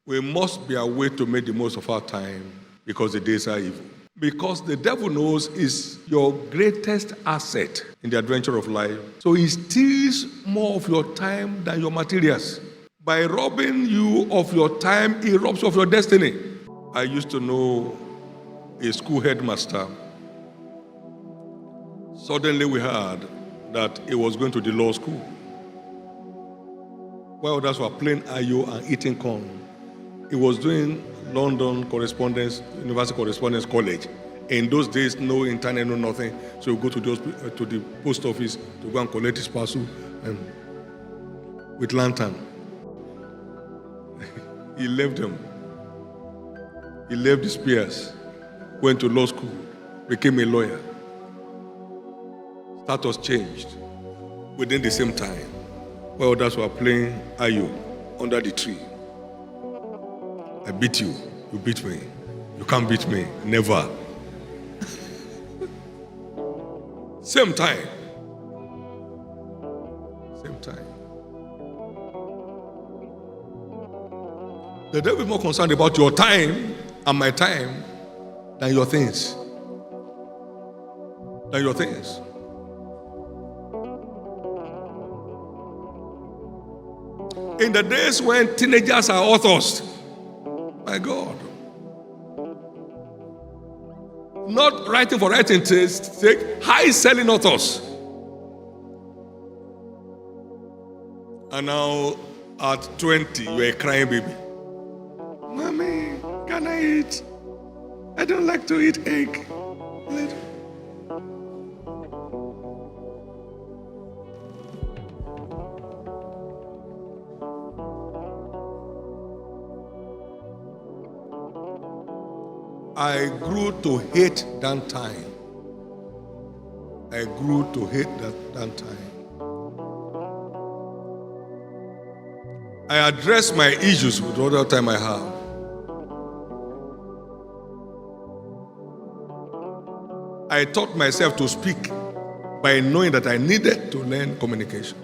We must be aware to make the most of our time because the days are evil. Because the devil knows is your greatest asset in the adventure of life. So he steals more of your time than your materials. By robbing you of your time, he robs you of your destiny. I used to know a school headmaster. Suddenly we heard that he was going to the law school. While others were playing ayo and eating corn, he was doing London correspondence, University Correspondence College. In those days, no internet, no nothing. So you go to the post office to go and collect his parcel and with lantern. He left them. He left his peers, went to law school, became a lawyer. Status changed within the same time. While others were playing ayo under the tree. I beat you, you beat me. You can't beat me, never. Same time. Same time. The devil is more concerned about your time and my time than your things. Than your things. In the days when teenagers are authors, my God, not writing for writing's sake, high-selling authors. And now, at 20, you're a crying baby. Mommy, can I eat? I don't like to eat egg. I grew to hate that time. I grew to hate that time. I address my issues with all the time I have. I taught myself to speak by knowing that I needed to learn communication.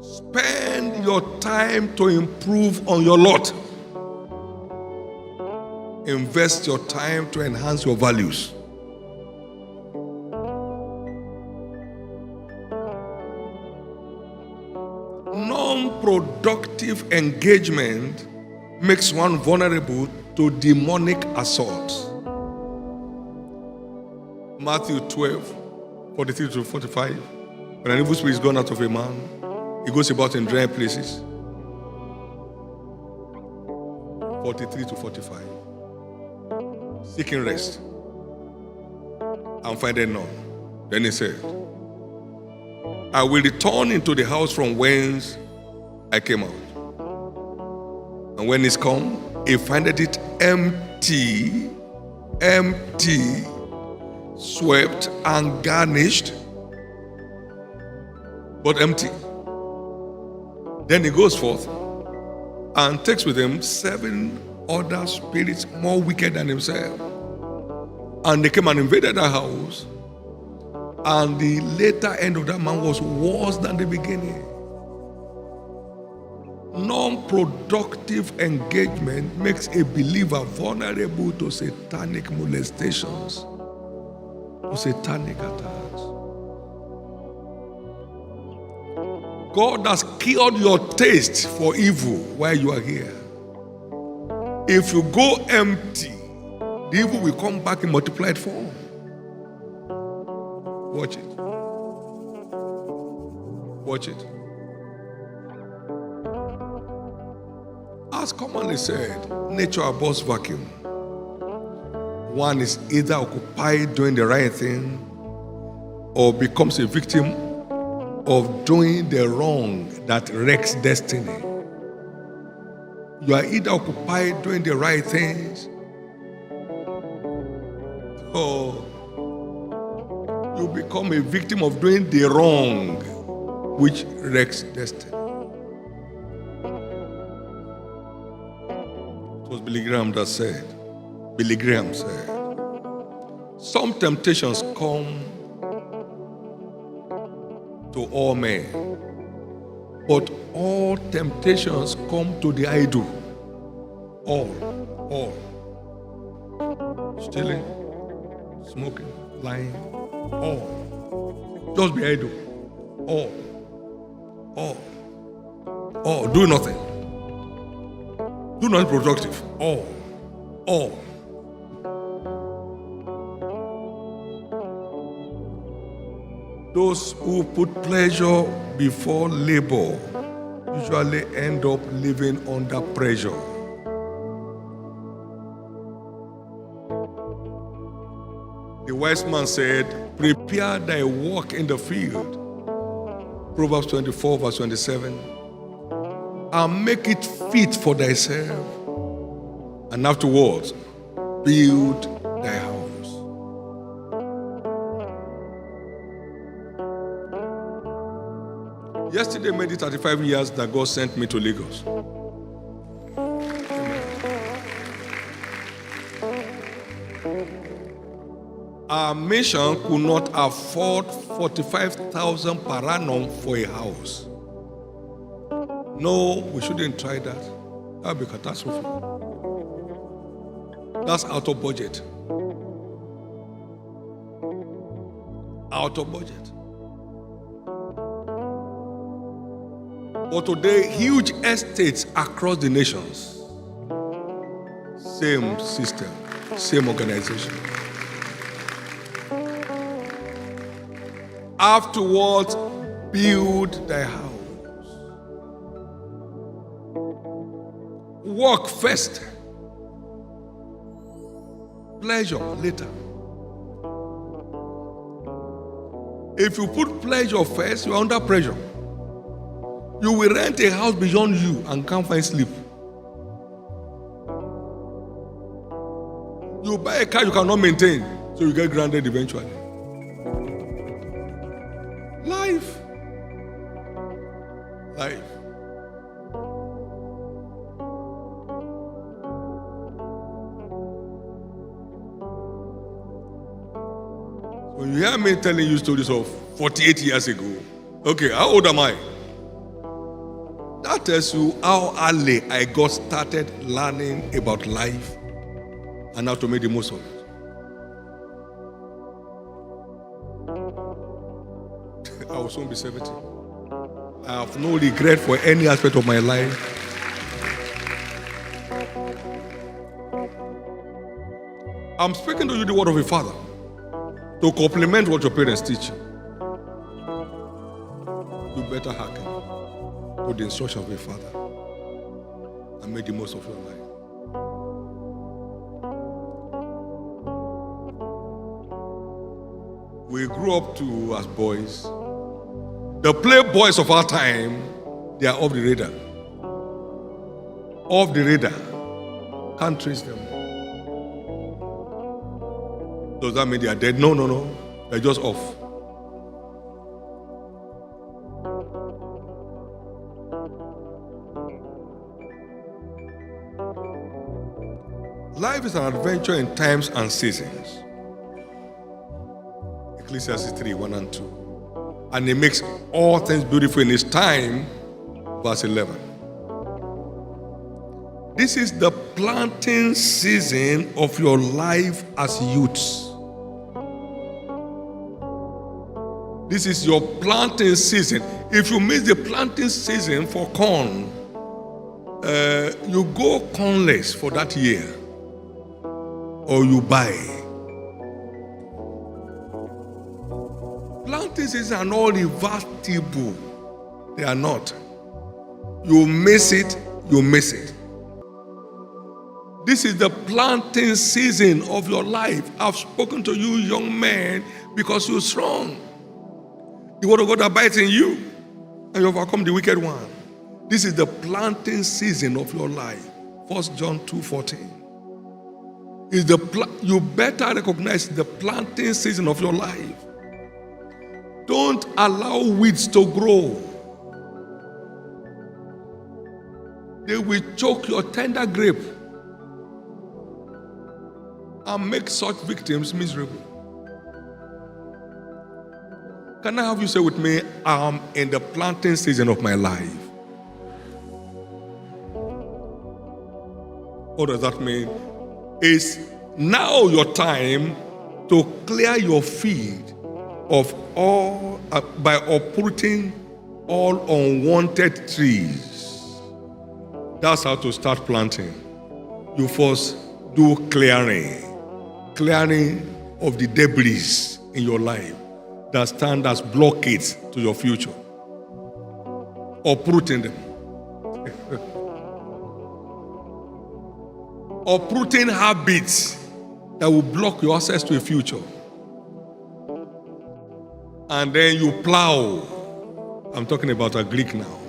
Spend your time to improve on your lot. Invest your time to enhance your values. Non-productive engagement makes one vulnerable to demonic assaults. Matthew 12, 43 to 45. When an evil spirit is gone out of a man, he goes about in dry places. 43 to 45. Seeking rest and finding none. Then he said, I will return into the house from whence I came out. And when he's come, he findeth it empty, swept and garnished, but empty. Then he goes forth and takes with him 7 other spirits more wicked than himself. And they came and invaded that house. And the later end of that man was worse than the beginning. Non-productive engagement makes a believer vulnerable to satanic molestations, to satanic attacks. God has cured your taste for evil while you are here. If you go empty, the evil will come back in multiplied form. Watch it. Watch it. As commonly said, nature abhors vacuum. One is either occupied doing the right thing or becomes a victim of doing the wrong that wrecks destiny. You are either occupied doing the right things or you become a victim of doing the wrong which wrecks destiny. It was Billy Graham said, some temptations come to all men. But all temptations come to the idle. All. Stealing, smoking, lying, all. Just be idle. All. Do nothing. Do not be productive. All. Those who put pleasure before labor usually end up living under pressure. The wise man said, prepare thy work in the field. Proverbs 24 verse 27. And make it fit for thyself. And afterwards, build thy house. Yesterday made it 35 years that God sent me to Lagos. Our mission could not afford 45,000 per annum for a house. No, we shouldn't try that. That would be catastrophe. That's out of budget. Out of budget. But today, huge estates across the nations. Same system, same organization. Afterwards, build thy house. Work first. Pleasure later. If you put pleasure first, you're under pressure. You will rent a house beyond you and can't find sleep. You buy a car you cannot maintain, so you get grounded eventually. Life. When you hear me telling you stories of 48 years ago, okay, how old am I? That tells you how early I got started learning about life and how to make the most of it. I will soon be 70. I have no regret for any aspect of my life. I'm speaking to you the word of a father to complement what your parents teach you. You better hearken to the instruction of a father and make the most of your life. We grew up as boys. The playboys of our time, they are off the radar. Off the radar. Can't trace them. Does that mean they are dead? No. They're just off. Life is an adventure in times and seasons. Ecclesiastes 3, 1 and 2. And he makes all things beautiful in his time. Verse 11. This is the planting season of your life as youths. This is your planting season. If you miss the planting season for corn, you go cornless for that year. Or you buy. Planting seasons are not reversible. They are not. You miss it, you miss it. This is the planting season of your life. I've spoken to you, young men, because you're strong. The word of God abides in you, and you overcome the wicked one. This is the planting season of your life. 1 John 2:14. You better recognize the planting season of your life. Don't allow weeds to grow. They will choke your tender grape and make such victims miserable. Can I have you say with me, I'm in the planting season of my life? What does that mean? It's now your time to clear your field of all by uprooting all unwanted trees. That's how to start planting. You first do clearing of the debris in your life that stand as blockades to your future. Uprooting them. Uprooting habits that will block your access to a future. And then you plow. I'm talking about a Greek now.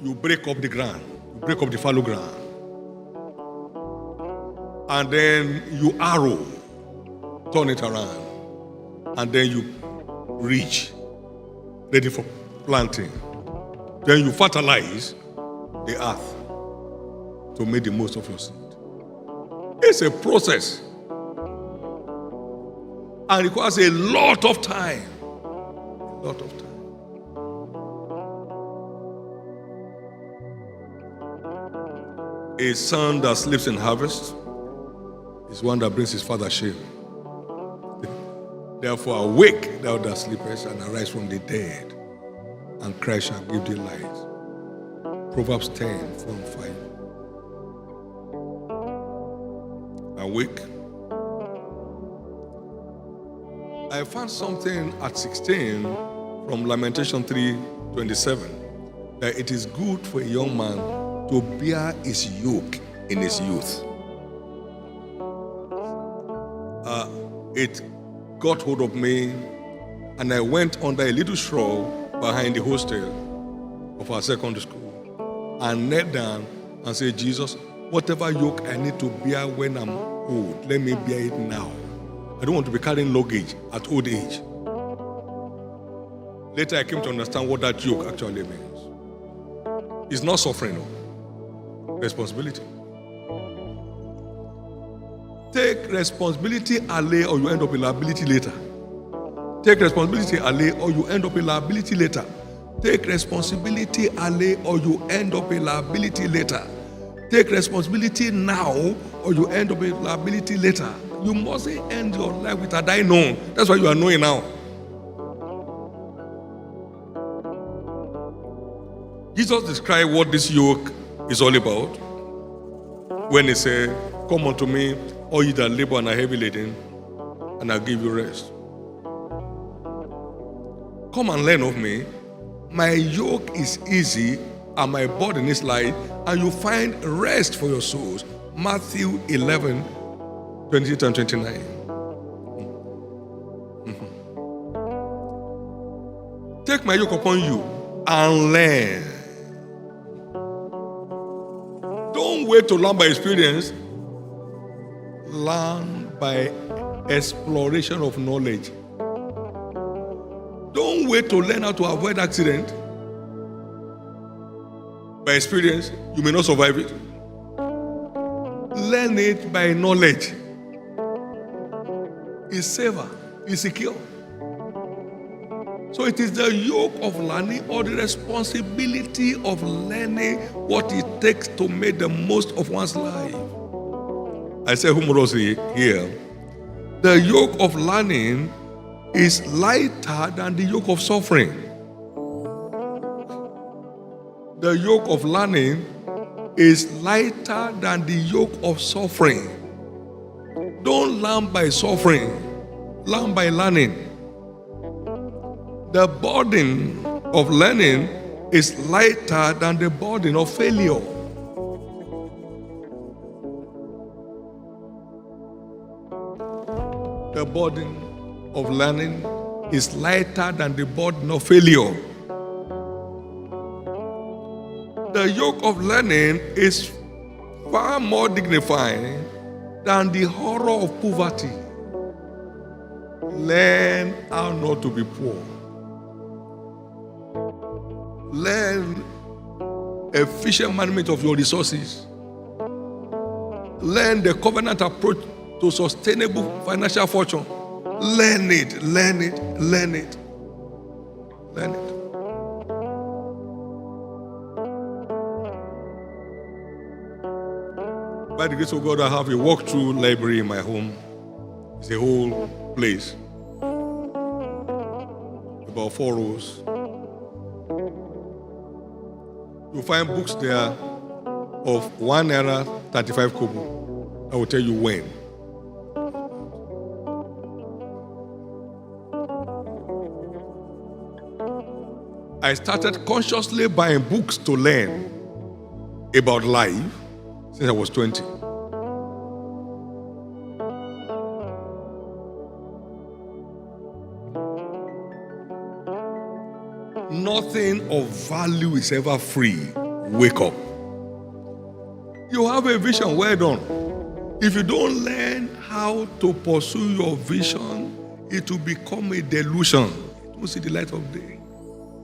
You break up the ground. You break up the fallow ground. And then you arrow. Turn it around. And then you reach. Ready for planting. Then you fertilize the earth to make the most of your seed. It's a process and requires a lot of time. A lot of time. A son that sleeps in harvest is one that brings his father shame. Therefore awake, thou that sleepest, and arise from the dead, and Christ shall give thee light. Proverbs 10, 4 and 5. Awake. I found something at 16 from Lamentation 3:27 that it is good for a young man to bear his yoke in his youth. It got hold of me, and I went under a little shrub behind the hostel of our secondary school and knelt down and said, Jesus, whatever yoke I need to bear when I'm old, let me bear it now. I don't want to be carrying luggage at old age. Later I came to understand what that yoke actually means. It's not suffering, no. Responsibility. Take responsibility early or you end up in liability later. Take responsibility early or you end up in liability later. Take responsibility early or you end up in liability later. Take responsibility now or you end up in liability later. You mustn't end your life with a die known. That's why you are knowing now. Jesus described what this yoke is all about when he said, come unto me, all you that labor and are heavy laden, and I'll give you rest. Come and learn of me. My yoke is easy and my burden is light, and you find rest for your souls. Matthew 11, 28 and 29. Take my yoke upon you and learn. Don't wait to learn by experience. Learn by exploration of knowledge. Don't wait to learn how to avoid accident. By experience, you may not survive it. Learn it by knowledge. It's safer, it's secure. So it is the yoke of learning or the responsibility of learning what it takes to make the most of one's life. I say humorously here, the yoke of learning is lighter than the yoke of suffering. The yoke of learning is lighter than the yoke of suffering. Don't learn by suffering, learn by learning. The burden of learning is lighter than the burden of failure. The burden of learning is lighter than the burden of failure. The yoke of learning is far more dignifying than the horror of poverty. Learn how not to be poor. Learn efficient management of your resources. Learn the covenant approach to sustainable financial fortune. Learn it, learn it, learn it, learn it. By the grace of God, I have a walk-through library in my home. It's a whole place. About 4 rows. You'll find books there of 1 naira 35 kobo. I will tell you when. I started consciously buying books to learn about life since I was 20. Nothing of value is ever free. Wake up. You have a vision, well done. If you don't learn how to pursue your vision, it will become a delusion. You don't see the light of day.